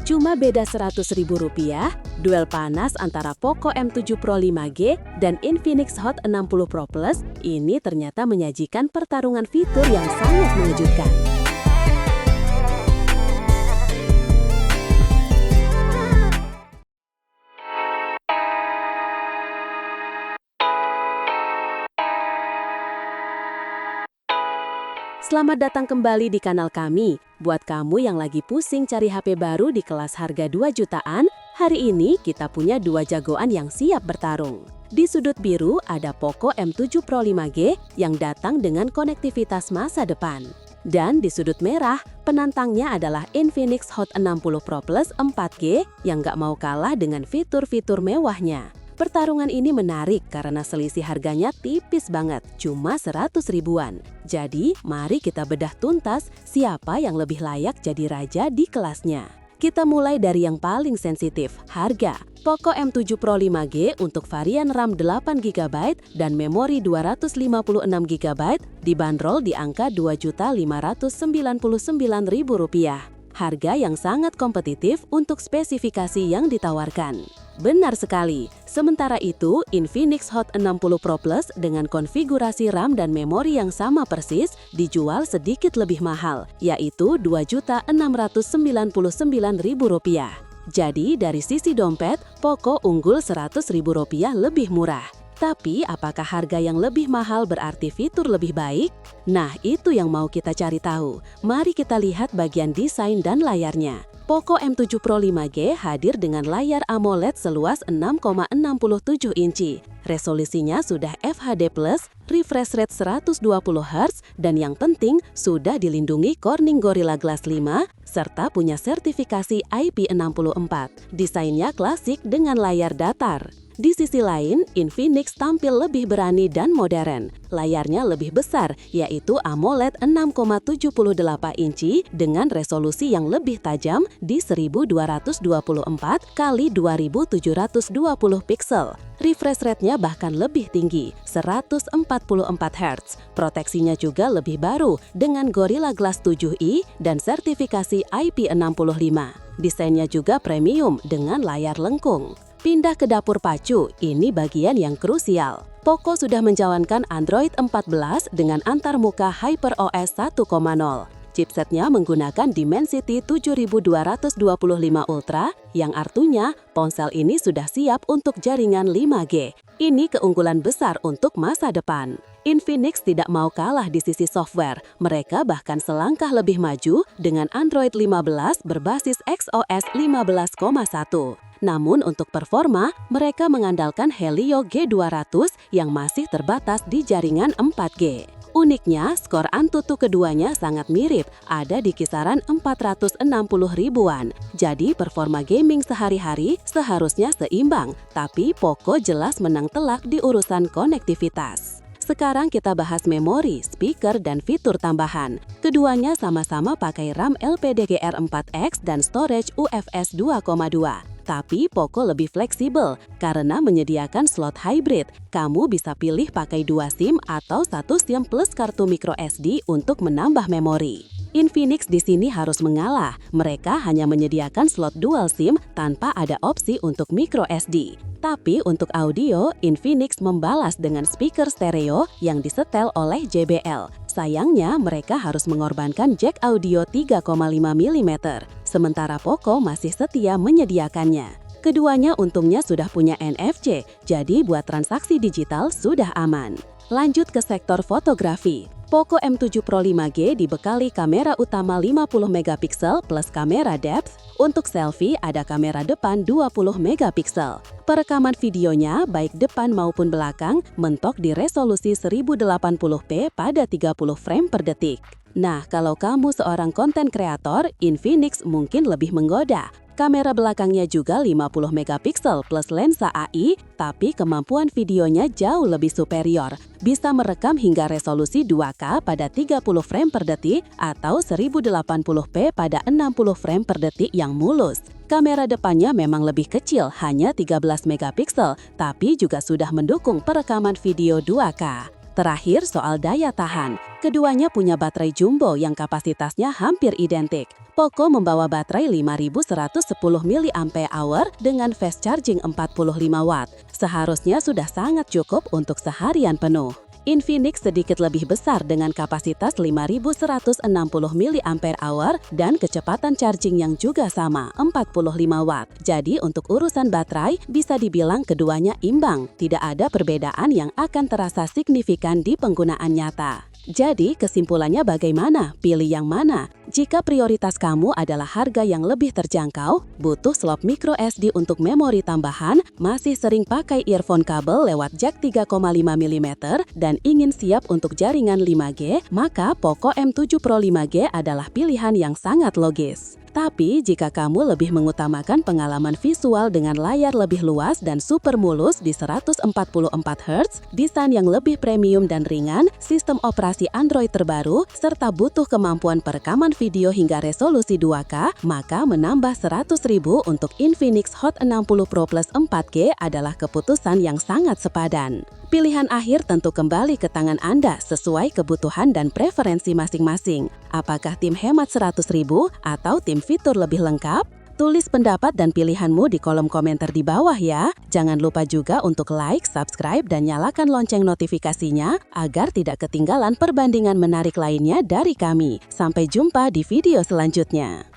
Cuma beda Rp100.000, duel panas antara Poco M7 Pro 5G dan Infinix Hot 60 Pro Plus ini ternyata menyajikan pertarungan fitur yang sangat mengejutkan. Selamat datang kembali di kanal kami. Buat kamu yang lagi pusing cari HP baru di kelas harga 2 jutaan, hari ini kita punya dua jagoan yang siap bertarung. Di sudut biru ada Poco M7 Pro 5G yang datang dengan konektivitas masa depan. Dan di sudut merah, penantangnya adalah Infinix Hot 60 Pro Plus 4G yang gak mau kalah dengan fitur-fitur mewahnya. Pertarungan ini menarik karena selisih harganya tipis banget, cuma 100 ribuan. Jadi, mari kita bedah tuntas siapa yang lebih layak jadi raja di kelasnya. Kita mulai dari yang paling sensitif, harga. Poco M7 Pro 5G untuk varian RAM 8GB dan memori 256GB dibanderol di angka Rp2.599.000. Harga yang sangat kompetitif untuk spesifikasi yang ditawarkan. Benar sekali. Sementara itu, Infinix Hot 60 Pro Plus dengan konfigurasi RAM dan memori yang sama persis dijual sedikit lebih mahal, yaitu Rp2.699.000. Jadi, dari sisi dompet, Poco unggul Rp100.000 lebih murah. Tapi, apakah harga yang lebih mahal berarti fitur lebih baik? Nah, itu yang mau kita cari tahu. Mari kita lihat bagian desain dan layarnya. Poco M7 Pro 5G hadir dengan layar AMOLED seluas 6,67 inci. Resolusinya sudah FHD+, refresh rate 120 Hz, dan yang penting sudah dilindungi Corning Gorilla Glass 5, serta punya sertifikasi IP64. Desainnya klasik dengan layar datar. Di sisi lain, Infinix tampil lebih berani dan modern. Layarnya lebih besar, yaitu AMOLED 6,78 inci dengan resolusi yang lebih tajam di 1224 x 2720 pixel. Refresh rate-nya bahkan lebih tinggi, 144 Hz. Proteksinya juga lebih baru dengan Gorilla Glass 7i dan sertifikasi IP65. Desainnya juga premium dengan layar lengkung. Pindah ke dapur pacu, ini bagian yang krusial. Poco sudah menjalankan Android 14 dengan antarmuka HyperOS 1.0. Chipsetnya menggunakan Dimensity 7225 Ultra, yang artinya ponsel ini sudah siap untuk jaringan 5G. Ini keunggulan besar untuk masa depan. Infinix tidak mau kalah di sisi software. Mereka bahkan selangkah lebih maju dengan Android 15 berbasis XOS 15.1. Namun untuk performa, mereka mengandalkan Helio G200 yang masih terbatas di jaringan 4G. Uniknya, skor Antutu keduanya sangat mirip, ada di kisaran 460 ribuan. Jadi performa gaming sehari-hari seharusnya seimbang, tapi Poco jelas menang telak di urusan konektivitas. Sekarang kita bahas memori, speaker, dan fitur tambahan. Keduanya sama-sama pakai RAM LPDDR4X dan storage UFS 2.2. Tapi Poco lebih fleksibel karena menyediakan slot hybrid. Kamu bisa pilih pakai 2 SIM atau 1 SIM plus kartu microSD untuk menambah memori. Infinix di sini harus mengalah. Mereka hanya menyediakan slot dual SIM tanpa ada opsi untuk microSD. Tapi untuk audio, Infinix membalas dengan speaker stereo yang disetel oleh JBL. Sayangnya, mereka harus mengorbankan jack audio 3,5 mm, sementara Poco masih setia menyediakannya. Keduanya untungnya sudah punya NFC, jadi buat transaksi digital sudah aman. Lanjut ke sektor fotografi. Poco M7 Pro 5G dibekali kamera utama 50 megapiksel plus kamera depth. Untuk selfie ada kamera depan 20 megapiksel. Perekaman videonya baik depan maupun belakang mentok di resolusi 1080p pada 30 frame per detik. Nah, kalau kamu seorang konten kreator, Infinix mungkin lebih menggoda. Kamera belakangnya juga 50 megapiksel plus lensa AI, tapi kemampuan videonya jauh lebih superior. Bisa merekam hingga resolusi 2K pada 30 frame per detik atau 1080p pada 60 frame per detik yang mulus. Kamera depannya memang lebih kecil, hanya 13 megapiksel, tapi juga sudah mendukung perekaman video 2K. Terakhir soal daya tahan. Keduanya punya baterai jumbo yang kapasitasnya hampir identik. Poco membawa baterai 5110 mAh dengan fast charging 45 Watt. Seharusnya sudah sangat cukup untuk seharian penuh. Infinix sedikit lebih besar dengan kapasitas 5160 mAh dan kecepatan charging yang juga sama, 45 Watt. Jadi untuk urusan baterai, bisa dibilang keduanya imbang. Tidak ada perbedaan yang akan terasa signifikan di penggunaan nyata. Jadi kesimpulannya bagaimana? Pilih yang mana? Jika prioritas kamu adalah harga yang lebih terjangkau, butuh slot micro SD untuk memori tambahan, masih sering pakai earphone kabel lewat jack 3,5 mm, dan ingin siap untuk jaringan 5G, maka Poco M7 Pro 5G adalah pilihan yang sangat logis. Tapi jika kamu lebih mengutamakan pengalaman visual dengan layar lebih luas dan super mulus di 144 Hz, desain yang lebih premium dan ringan, sistem operasi Android terbaru, serta butuh kemampuan perekaman video hingga resolusi 2K, maka menambah 100.000 untuk Infinix Hot 60 Pro Plus 4G adalah keputusan yang sangat sepadan. Pilihan akhir tentu kembali ke tangan Anda sesuai kebutuhan dan preferensi masing-masing. Apakah tim hemat 100.000 atau tim fitur lebih lengkap? Tulis pendapat dan pilihanmu di kolom komentar di bawah ya. Jangan lupa juga untuk like, subscribe, dan nyalakan lonceng notifikasinya agar tidak ketinggalan perbandingan menarik lainnya dari kami. Sampai jumpa di video selanjutnya.